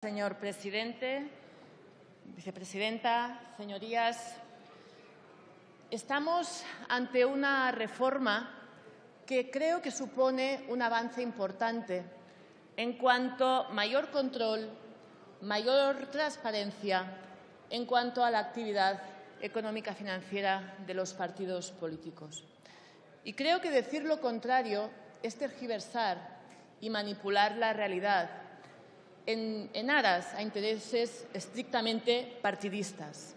Señor presidente, vicepresidenta, señorías, estamos ante una reforma que creo que supone un avance importante en cuanto a mayor control, mayor transparencia en cuanto a la actividad económica financiera de los partidos políticos. Y creo que decir lo contrario es tergiversar y manipular la realidad en aras a intereses estrictamente partidistas.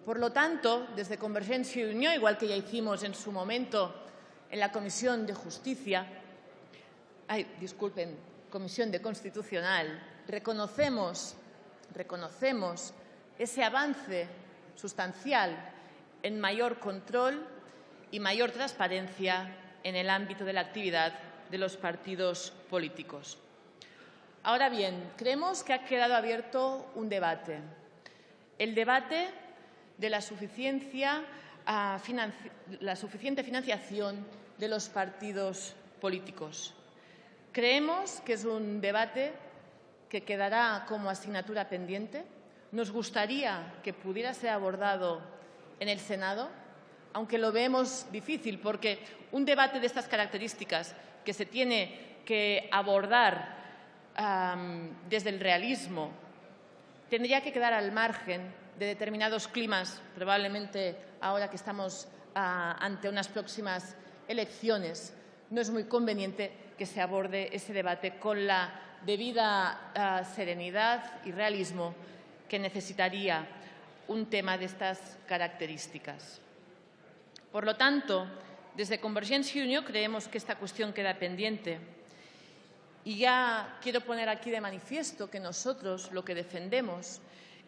Por lo tanto, desde Convergencia y Unió, igual que ya hicimos en su momento en la Comisión de Comisión de Constitucional, reconocemos ese avance sustancial en mayor control y mayor transparencia en el ámbito de la actividad de los partidos políticos. Ahora bien, creemos que ha quedado abierto un debate, el debate de la suficiente financiación de los partidos políticos. Creemos que es un debate que quedará como asignatura pendiente. Nos gustaría que pudiera ser abordado en el Senado, aunque lo vemos difícil, porque un debate de estas características que se tiene que abordar desde el realismo tendría que quedar al margen de determinados climas, probablemente ahora que estamos ante unas próximas elecciones. No es muy conveniente que se aborde ese debate con la debida serenidad y realismo que necesitaría un tema de estas características. Por lo tanto, desde Convergencia y Unió creemos que esta cuestión queda pendiente. Y ya quiero poner aquí de manifiesto que nosotros lo que defendemos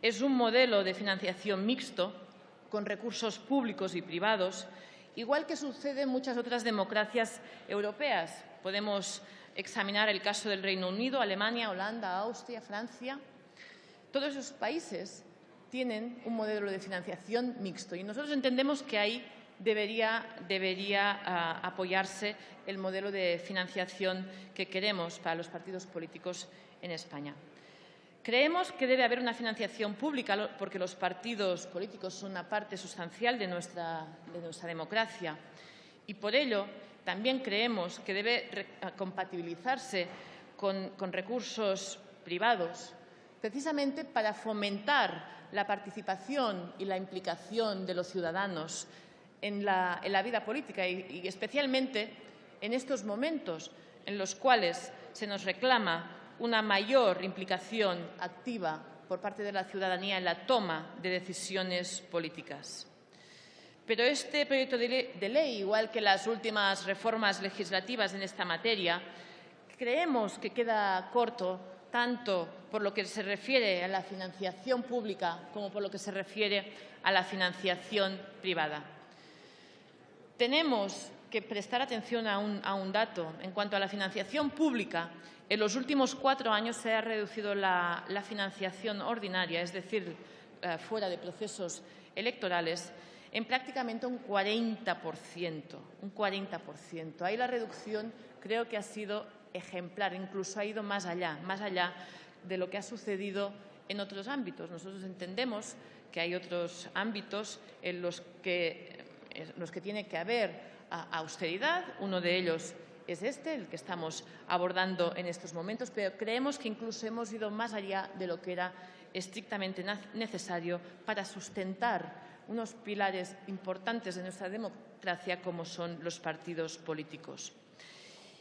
es un modelo de financiación mixto con recursos públicos y privados, igual que sucede en muchas otras democracias europeas. Podemos examinar el caso del Reino Unido, Alemania, Holanda, Austria, Francia. Todos esos países tienen un modelo de financiación mixto y nosotros entendemos que ahí debería apoyarse el modelo de financiación que queremos para los partidos políticos en España. Creemos que debe haber una financiación pública porque los partidos políticos son una parte sustancial de nuestra democracia y por ello también creemos que debe compatibilizarse con recursos privados, precisamente para fomentar la participación y la implicación de los ciudadanos en la vida política y especialmente en estos momentos en los cuales se nos reclama una mayor implicación activa por parte de la ciudadanía en la toma de decisiones políticas. Pero este proyecto de ley, igual que las últimas reformas legislativas en esta materia, creemos que queda corto tanto por lo que se refiere a la financiación pública como por lo que se refiere a la financiación privada. Tenemos que prestar atención a un dato. En cuanto a la financiación pública, en los últimos 4 años se ha reducido la financiación ordinaria, es decir, fuera de procesos electorales, en prácticamente un 40%. Ahí la reducción creo que ha sido ejemplar, incluso ha ido más allá de lo que ha sucedido en otros ámbitos. Nosotros entendemos que hay otros ámbitos en los que tiene que haber austeridad. Uno de ellos es el que estamos abordando en estos momentos, pero creemos que incluso hemos ido más allá de lo que era estrictamente necesario para sustentar unos pilares importantes de nuestra democracia como son los partidos políticos.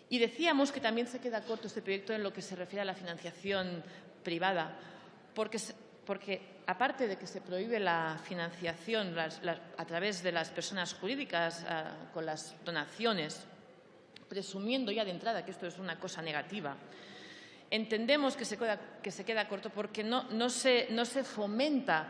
Y decíamos que también se queda corto este proyecto en lo que se refiere a la financiación privada, porque aparte de que se prohíbe la financiación a través de las personas jurídicas con las donaciones, presumiendo ya de entrada que esto es una cosa negativa, entendemos que se queda corto porque no se fomenta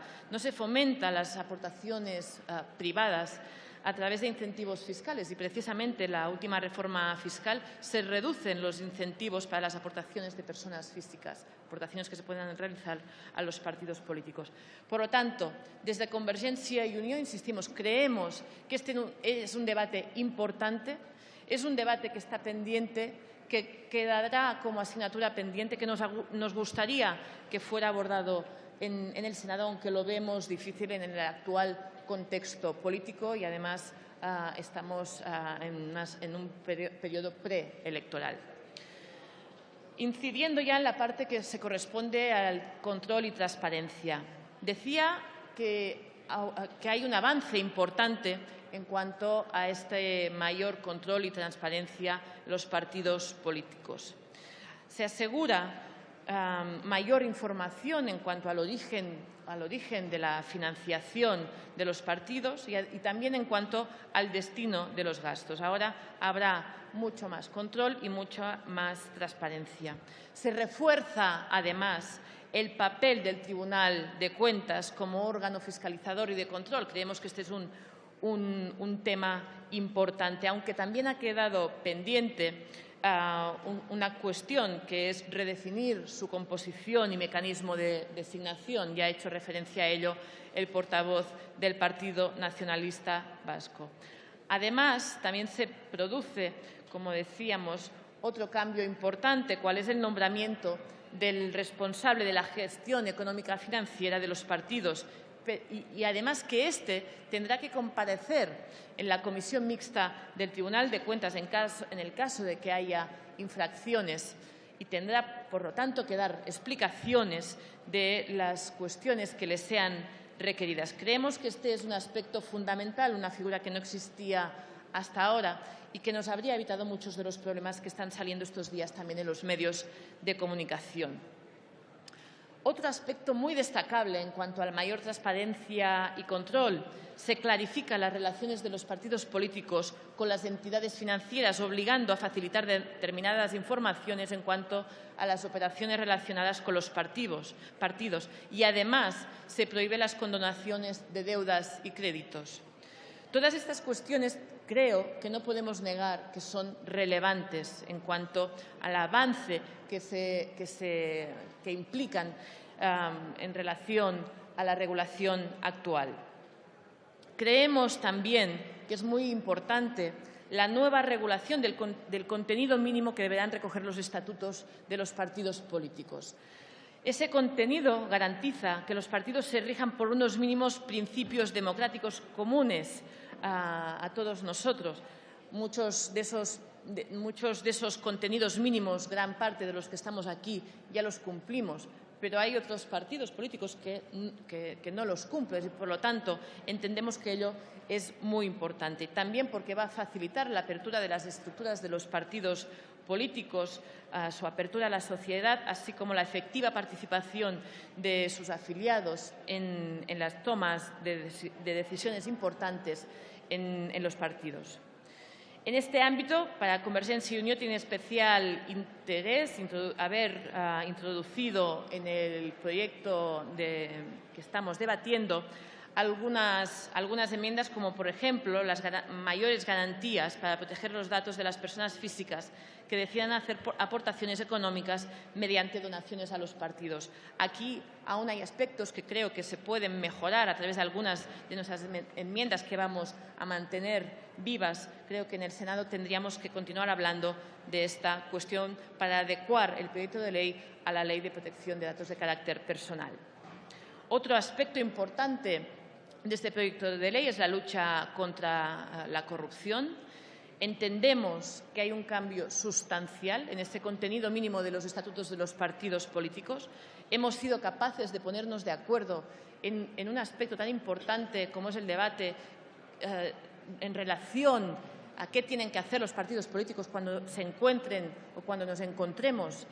las aportaciones privadas a través de incentivos fiscales y precisamente la última reforma fiscal se reducen los incentivos para las aportaciones de personas físicas, aportaciones que se puedan realizar a los partidos políticos. Por lo tanto, desde Convergencia y Unió, insistimos, creemos que este es un debate importante, es un debate que está pendiente, que quedará como asignatura pendiente, que nos gustaría que fuera abordado en el Senado, aunque lo vemos difícil en el actual contexto político y, además, estamos en un periodo preelectoral. Incidiendo ya en la parte que se corresponde al control y transparencia. Decía que hay un avance importante en cuanto a este mayor control y transparencia en los partidos políticos. Se asegura mayor información en cuanto al origen de la financiación de los partidos y también en cuanto al destino de los gastos. Ahora habrá mucho más control y mucha más transparencia. Se refuerza, además, el papel del Tribunal de Cuentas como órgano fiscalizador y de control. Creemos que este es un tema importante, aunque también ha quedado pendiente una cuestión, que es redefinir su composición y mecanismo de designación. Ya ha hecho referencia a ello el portavoz del Partido Nacionalista Vasco. Además, también se produce, como decíamos, otro cambio importante, cuál es el nombramiento del responsable de la gestión económica financiera de los partidos, y además que éste tendrá que comparecer en la comisión mixta del Tribunal de Cuentas en el caso de que haya infracciones, y tendrá, por lo tanto, que dar explicaciones de las cuestiones que le sean requeridas. Creemos que este es un aspecto fundamental, una figura que no existía hasta ahora y que nos habría evitado muchos de los problemas que están saliendo estos días también en los medios de comunicación. Otro aspecto muy destacable en cuanto a la mayor transparencia y control: se clarifican las relaciones de los partidos políticos con las entidades financieras, obligando a facilitar determinadas informaciones en cuanto a las operaciones relacionadas con los partidos. Y, además, se prohíben las condonaciones de deudas y créditos. Todas estas cuestiones creo que no podemos negar que son relevantes en cuanto al avance que implican en relación a la regulación actual. Creemos también que es muy importante la nueva regulación del contenido mínimo que deberán recoger los estatutos de los partidos políticos. Ese contenido garantiza que los partidos se rijan por unos mínimos principios democráticos comunes a todos nosotros. Muchos de esos contenidos mínimos, gran parte de los que estamos aquí, ya los cumplimos, pero hay otros partidos políticos que no los cumplen y, por lo tanto, entendemos que ello es muy importante. También porque va a facilitar la apertura de las estructuras de los partidos políticos, su apertura a la sociedad, así como la efectiva participación de sus afiliados en las tomas de decisiones importantes en los partidos. En este ámbito, para Convergencia y Unió tiene especial interés haber introducido en el proyecto que estamos debatiendo algunas enmiendas, como, por ejemplo, las mayores garantías para proteger los datos de las personas físicas que decidan hacer aportaciones económicas mediante donaciones a los partidos. Aquí aún hay aspectos que creo que se pueden mejorar a través de algunas de nuestras enmiendas que vamos a mantener vivas. Creo que en el Senado tendríamos que continuar hablando de esta cuestión para adecuar el proyecto de ley a la Ley de Protección de Datos de Carácter Personal. Otro aspecto importante de este proyecto de ley es la lucha contra la corrupción. Entendemos que hay un cambio sustancial en este contenido mínimo de los estatutos de los partidos políticos. Hemos sido capaces de ponernos de acuerdo en un aspecto tan importante como es el debate en relación a qué tienen que hacer los partidos políticos cuando se encuentren o cuando nos encontremos